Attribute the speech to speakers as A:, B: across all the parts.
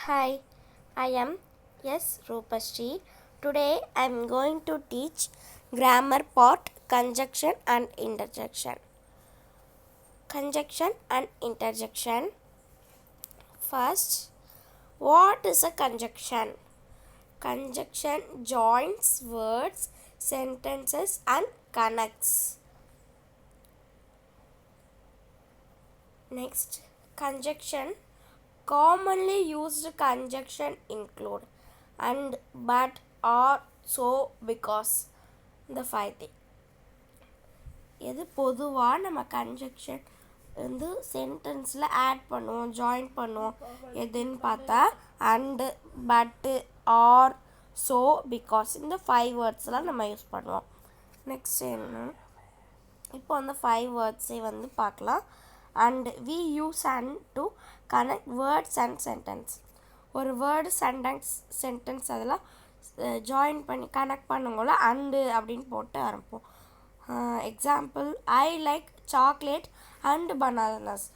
A: Hi, I am S. Rupashri. Today I am going to teach grammar part conjunction and interjection. Conjunction and interjection. First, what is a conjunction? Conjunction joins words, sentences, and connects. Next, conjunction. Commonly used conjunction include and, but, or, so, because. இந்த 5 thing. எது பொதுவாக நம்ம conjunction வந்து சென்டென்ஸில் add பண்ணுவோம், join பண்ணுவோம் எதுன்னு பார்த்தா and, பட்டு, ஆர், ஸோ, பிகாஸ் இந்த 5 வேர்ட்ஸ்லாம் நம்ம யூஸ் பண்ணுவோம். நெக்ஸ்ட் என்ன, இப்போ அந்த 5 வேர்ட்ஸை வந்து பார்க்கலாம். And we use and to connect words and sentence. ஒரு வேர்டு சென்டென்ஸ் அதெல்லாம் ஜாயின் பண்ணி கனெக்ட் பண்ணும்போல அண்டு அப்படின்னு போட்டு ஆரம்பிப்போம். Example, I like chocolate and bananas.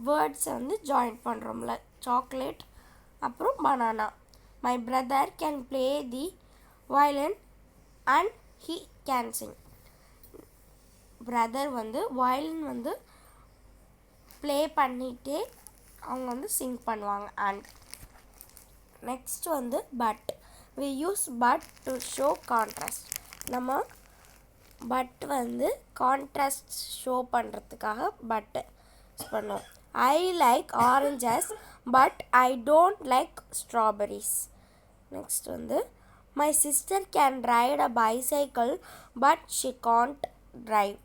A: வேர்ட்ஸை வந்து ஜாயின் பண்ணுறோம்ல, சாக்லேட் அப்புறம் banana. My brother can play the violin and he can sing. Brother வந்து வயலின் வந்து ப்ளே பண்ணிகிட்டே அவங்க வந்து சிங் பண்ணுவாங்க. அண்ட் நெக்ஸ்ட் வந்து but. We use but to show contrast. நம்ம பட் வந்து கான்ட்ராஸ்ட் ஷோ பண்ணுறதுக்காக பட் யூஸ் பண்ணுவோம். I like oranges but I don't like strawberries. Next வந்து my sister can ride a bicycle but she can't drive.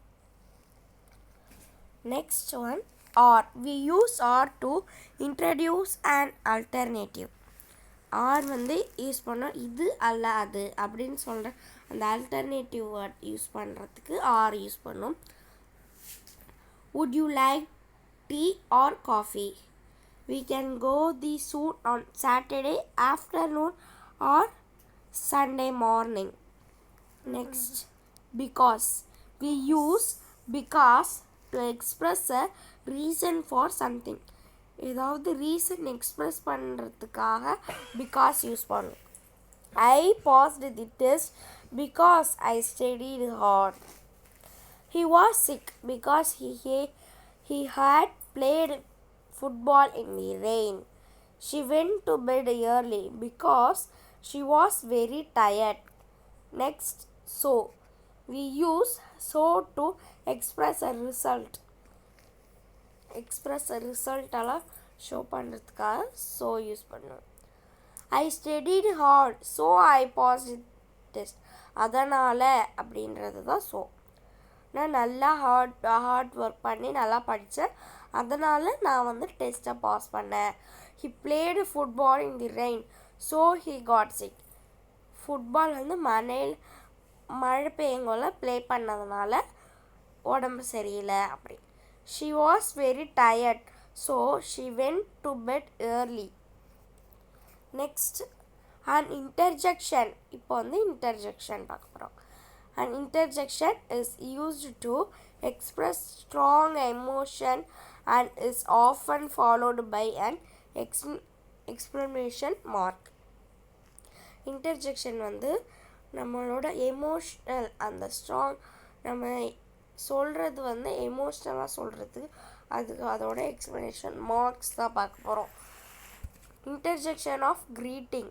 A: Next one, or. We use or to introduce an alternative. or வந்து use பண்ணோம், இது அல்ல அது அப்படின்னு சொல்கிற அந்த alternative word use பண்ணுறதுக்கு or யூஸ் பண்ணோம். Would you like tea or coffee? We can go the soon on Saturday afternoon or Sunday morning. Next, because. We use because to express a reason for something. ஏதாவது reason express பண்ணுறதுக்காக because use பண்ணும். I passed the test because I studied hard. He was sick because he had played football in the rain. She went to bed early because she was very tired. Next, so. We use so to express a result. Express ரிசல்ட்டெல்லாம் show பண்ணுறதுக்காக so use பண்ணுவோம். I studied hard so I pass test. அதனால் அப்படின்றது தான் so. நான் நல்லா hard work பண்ணி நல்லா படித்தேன், அதனால் நான் வந்து டெஸ்ட்டை பாஸ் பண்ணேன். He played football in the rain so he got sick. Football வந்து மழை பெய்யங்கோல ப்ளே பண்ணதுனால உடம்பு சரியில்லை அப்படி. She was very tired, so she went to bed early. Next, an interjection. இப்போ வந்து interjection பார்க்க போகிறோம். An interjection is used to express strong emotion and is often followed by an exclamation mark. Interjection வந்து நம்மளோட emotional அந்த strong நம்ம சொல்கிறது வந்து எமோஷ்னலாக சொல்கிறதுக்கு அதுக்கு அதோட எக்ஸ்ப்ளனேஷன் மார்க்ஸ் தான் பார்க்க போகிறோம். Interjection of greeting.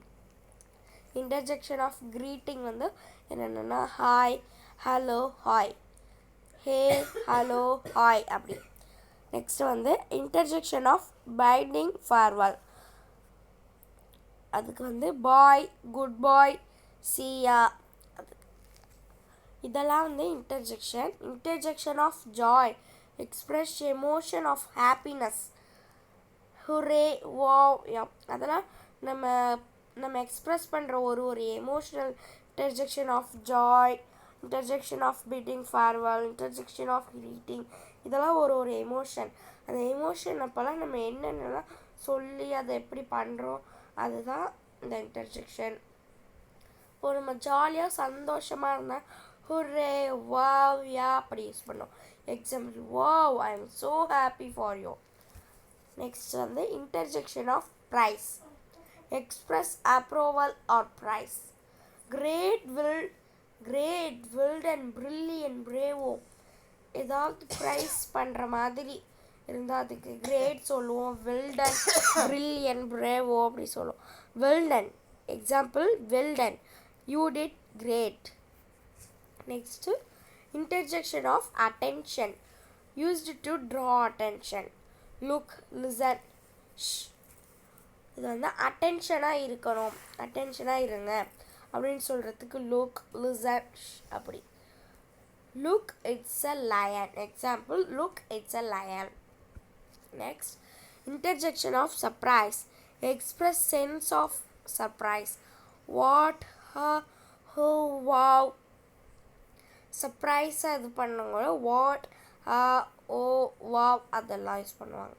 A: Interjection of greeting வந்து என்னென்னா hi, hello, hi, hey, hello, hi அப்படி. நெக்ஸ்ட் வந்து இன்டர்ஜெக்ஷன் ஆஃப் பைண்டிங் ஃபார்வல். அதுக்கு வந்து பாய், குட் பாய், சியா. இதெல்லாம் வந்து interjection of joy. Express emotion of happiness. Hurray, wow, அதெல்லாம் நம்ம எக்ஸ்ப்ரெஸ் பண்ணுற ஒரு emotional. Interjection of joy, interjection of bidding farewell, interjection of greeting. இதெல்லாம் ஒரு எமோஷன். அந்த எமோஷன் அப்போல்லாம் நம்ம என்னென்னலாம் சொல்லி அதை எப்படி பண்ணுறோம் அதுதான் இந்த இன்டர்ஜெக்ஷன். இப்போ நம்ம ஜாலியாக சந்தோஷமாக இருந்தால் ஹுரே, வாவ், யா அப்படி யூஸ் பண்ணோம். Example, wow, I am so happy for you. Next வந்து interjection of praise. express approval or praise. Great, wild and brilliant, bravo. ஏதாவது ப்ரைஸ் பண்ணுற மாதிரி இருந்தால் அதுக்கு கிரேட் சொல்லுவோம். வெல்டன், பிரில்லியன்ட், பிரேவோ அப்படி சொல்லுவோம். Well done example well done, you did great. Next interjection of attention used to draw attention. Look, listen, இது வந்து அட்டென்ஷனாக இருக்கணும், அட்டென்ஷனாக இருங்க அப்படின்னு சொல்கிறதுக்கு லுக், லிசன் அப்படி. Look, it's a lion. Example, look, it's a lion. Next, interjection of surprise. Express sense of surprise. What, who, wow. Surprise அது பண்ணுவாங்க. What, oh, wow அதெல்லாம் யூஸ் பண்ணுவாங்க.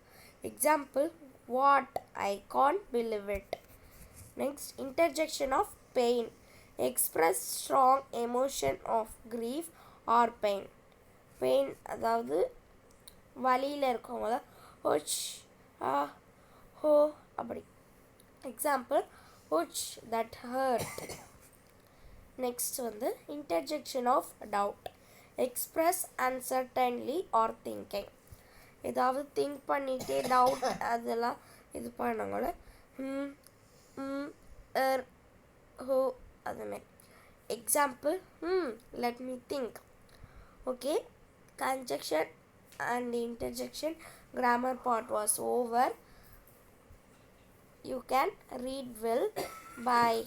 A: Example, what, I can't believe it. Next, interjection of pain. Express strong emotion of grief or pain. Pain அதாவது வலியில் இருக்கவங்கள ouch, oh அப்படி. Example, ouch that hurt. Next வந்து interjection of doubt. Express uncertainly or thinking. ஏதாவது think பண்ணிகிட்டே doubt அதெல்லாம் இது பண்ணவங்கள ஹோ அதுமாரி. Example, let me think. Okay, conjunction and interjection grammar part was over. You can read well. Bye.